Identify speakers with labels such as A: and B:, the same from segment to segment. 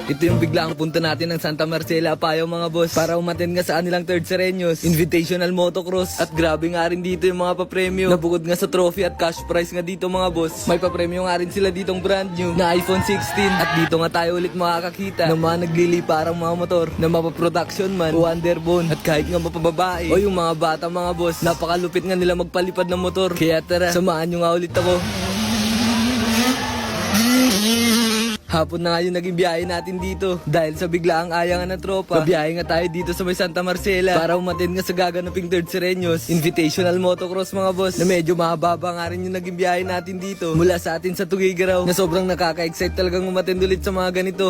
A: Ito yung biglaang punta natin ng Santa Marcela Apayao mga boss para umattend nga sa kanilang third Sereños Invitational Motocross. At grabe nga rin dito yung mga papremyo na bukod nga sa trophy at cash prize nga dito mga boss, may papremyo nga rin sila ditong brand new na iPhone 16. At dito nga tayo ulit makakakita ng mga nagliliparang mga motor na mapaproduction man o underbone at kahit nga mapababae o yung mga bata mga boss. Napakalupit nga nila magpalipad ng motor. Kaya tara, samahan nyo nga ulit ako. Hapon na nga yung naging biyahe natin dito dahil sa biglaang ayangan ng tropa. Pabiyahe nga tayo dito sa may Santa Marcela para umattend nga sa gaganaping third Sereños Invitational Motocross mga boss, na medyo mababa nga rin yung naging biyahe natin dito mula sa atin sa Tuguegarao, na sobrang nakaka-excite talagang umattend ulit sa mga ganito.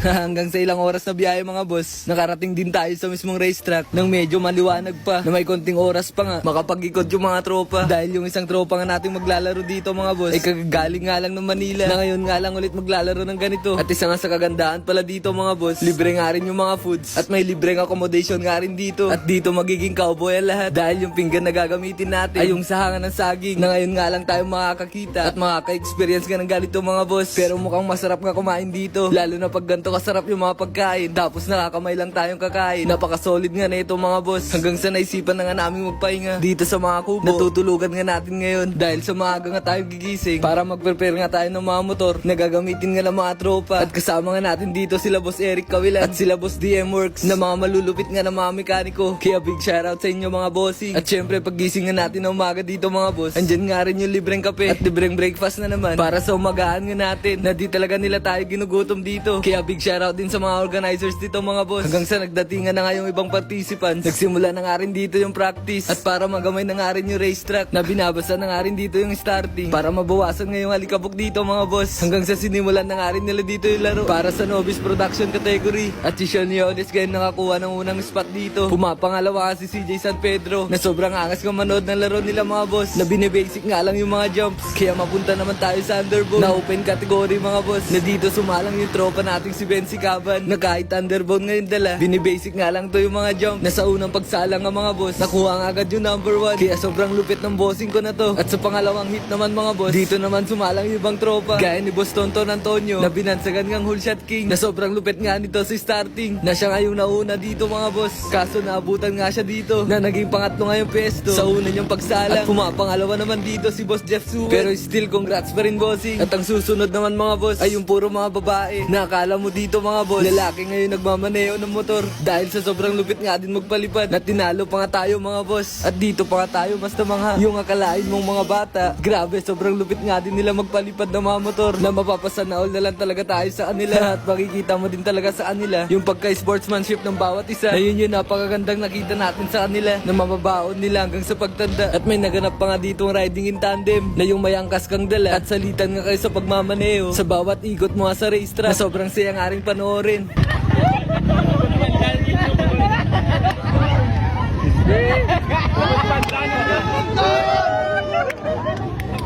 A: Hanggang sa ilang oras na biyahe mga boss, nakarating din tayo sa mismong racetrack nang medyo maliwanag pa, na may konting oras pa nga makapag-ikot yung mga tropa. Dahil yung isang tropa nga nating maglalaro dito mga boss ay kagagaling nga lang ng Manila, na ngayon nga lang ulit maglalaro ng ganito. At isa nga sa kagandahan pala dito mga boss, libre nga rin yung mga foods at may libreng accommodation nga rin dito. At dito magiging cowboy ang lahat dahil yung pinggan na gagamitin natin ay yung sahangan ng saging, na ngayon nga lang tayo makakakita at makaka-experience nga ng ganito mga boss. Pero mukhang masarap nga kumain dito, lalo na pag ganito kasarap yung mga pagkain tapos nakakamay lang tayong kakain. Napaka-solid nga na ito mga boss, hanggang sa naisipan na nga namin magpahinga dito sa mga kubo. Natutulugan nga natin ngayon dahil sa maaga nga tayong gigising para mag-prepare nga tayo ng mga motor na gagamitin nga ng mga tropa. At kasama nga natin dito sila Boss Eric Cawilan at sila Boss DM Works, na mga malulupit nga ng mga mekaniko. Kaya big shoutout sa inyo mga bossing. At syempre paggising nga natin ng umaga dito mga boss, andyan nga rin yung libreng kape at libreng breakfast na naman para sa umagahan nga natin, na di talaga nila tayo ginugutom dito. Kaya big shoutout din sa mga organizers dito mga boss. Hanggang sa nagdatingan na nga yung ibang participants, nagsimula na nga rin dito yung practice. At para magamay na nga rin yung racetrack, na binabasa na nga rin dito yung starting para mabawasan nga yung halikabok dito mga boss. Hanggang sa sinimulan na nga rin nila dito yung laro para sa novice production category. At si Sean Yones ngayon nakakuha ng unang spot dito. Pumapangalawa si CJ San Pedro, na sobrang angas kang manood ng laro nila mga boss, na binibasic nga lang yung mga jumps. Kaya mapunta naman tayo sa underbone na open category mga boss, na dito sumalang yung tropa nating si Benzi Caban, na kahit underbone ngayon dala, binibasic nga lang to yung mga jump, na sa unang pagsalang nga mga boss nakuha nga agad yung number 1. Kaya sobrang lupit ng bossing ko na to. At sa pangalawang hit naman mga boss, dito naman sumalang yung ibang tropa gaya ni Boss Tonton Antonio, na binansagan ngang whole shot king, na sobrang lupit nga nito sa starting, na siya nga yung nauna dito mga boss. Kaso naabutan nga siya dito, na naging pangatlo nga yung pesto sa una niyang pagsalang. At pumapangalawa naman dito si Boss Jeff Suwe, pero still congrats pa rin bossing. At ang susunod naman mga boss ay yung puro mga babae, na akala mo dito mga boss lalaki ngayon nagmamaneo ng motor dahil sa sobrang lupit nga din magpalipad, na tinalo pa nga tayo mga boss. At dito pa nga tayo basta mga yung akalain mong mga bata. Grabe, sobrang lupit nga din nila magpalipad ng mga motor, na mapapasana all na lang talaga tayo sa kanila. At makikita mo din talaga sa kanila yung pagka-sportsmanship ng bawat isa, na yun yung napakagandang nakita natin sa kanila, na mababaon nila hanggang sa pagtanda. At may naganap pa nga ditong riding in tandem, na yung may angkas kang dala at salitan nga kayo sa pagmamaneo sa bawat ikot mo sa racetrack, na sobrang saya nga rin panoorin.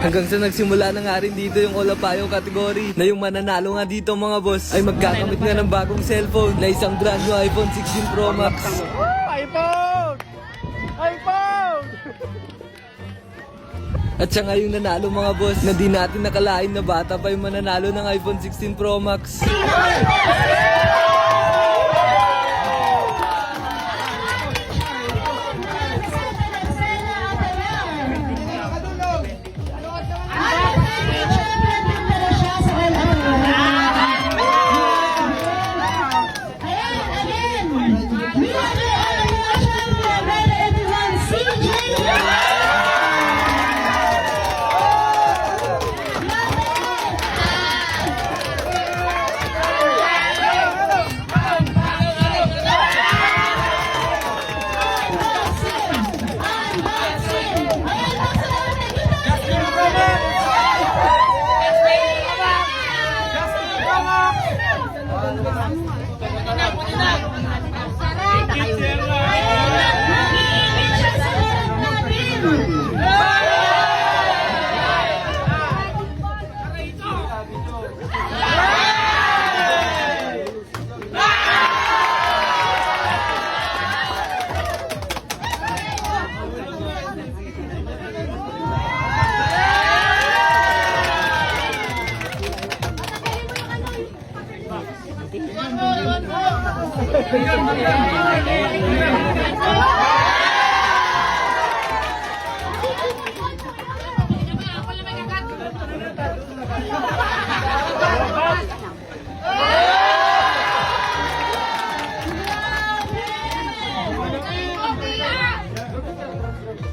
A: Hanggang sa nagsimula na nga rin dito yung All Apayao category, na yung mananalo nga dito mga boss ay magkakamit nga ng bagong cellphone, na isang brand new iPhone 16 Pro Max.
B: iPhone! iPhone!
A: At siya nga yung nanalo mga boss, na di natin nakalain na bata pa yung mananalo ng iPhone 16 Pro Max.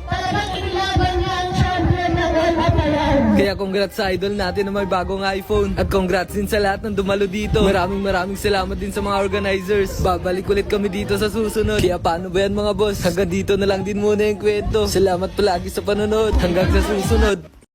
C: Talagang inilaban niya ang champion na wala pa yan.
A: Kaya congrats sa idol natin na may bagong iPhone. At congrats din sa lahat ng dumalo dito. Maraming salamat din sa mga organizers. Babalik ulit kami dito sa susunod. Kaya paano ba yan mga boss? Hanggang dito na lang din muna yung kwento. Salamat palagi sa panonood. Hanggang sa susunod.